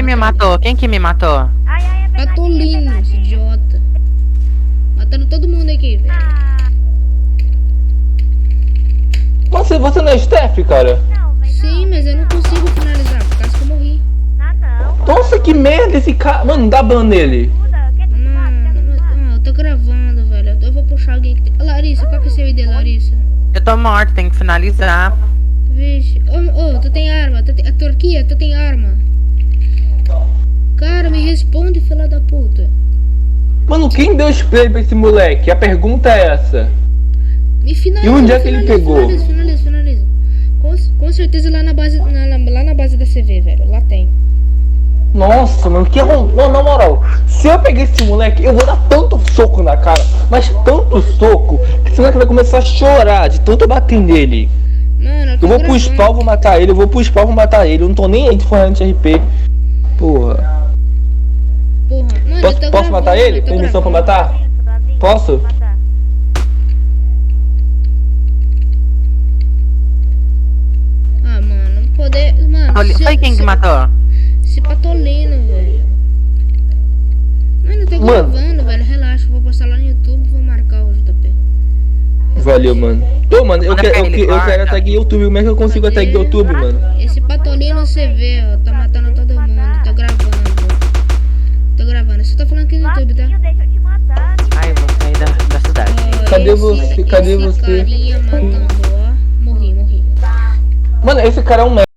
me matou? Quem que me matou? Ai, ai, é Patolino, esse idiota. Matando todo mundo aqui, velho. Você não é Steph, cara? Não, vem Sim, mas eu não consigo finalizar, por causa que eu morri. não. Nossa, que merda esse cara. Mano, dá ban nele. Muda, quer que Eu tô gravando, velho. Eu vou puxar alguém que tem... Larissa, qual que é seu ID, Larissa? Eu tô morto, tem que finalizar. Vixe. Tu tem arma. A Turquia, tu tem arma. Cara, me responde, filha da puta. Mano, quem deu spray pra esse moleque? A pergunta é essa. Me finaliza. E onde é que ele pegou? Finaliza. Com certeza lá na base da CV, velho. Lá tem. Nossa, mano, que Mano, na moral, se eu pegar esse moleque, eu vou dar tanto soco na cara, mas tanto soco, que esse moleque vai começar a chorar de tanto eu bater nele. Mano, Eu vou pro spawn, vou matar ele, eu não tô nem aí de forrando de RP. Porra. Mano, Posso matar ele? Tem missão pra matar? Posso? Ah, mano, não poder. Mano, Foi quem que matou? Esse Patolino, velho. Mano, eu tô gravando, velho. Relaxa, eu vou postar lá no YouTube e vou marcar o JP. Valeu, mano. Pô, mano, eu quero tag YouTube. Como é que eu consigo a tag YouTube, mano? Esse Patolino CV, ó, tá matando todo mundo. Tô gravando. Você tá falando aqui no YouTube, tá? Deixa eu te matar. Ai, eu vou sair da cidade. Ó, Cadê você? Cadê esse você? carinha matando, ó. Morri. Mano, esse cara é um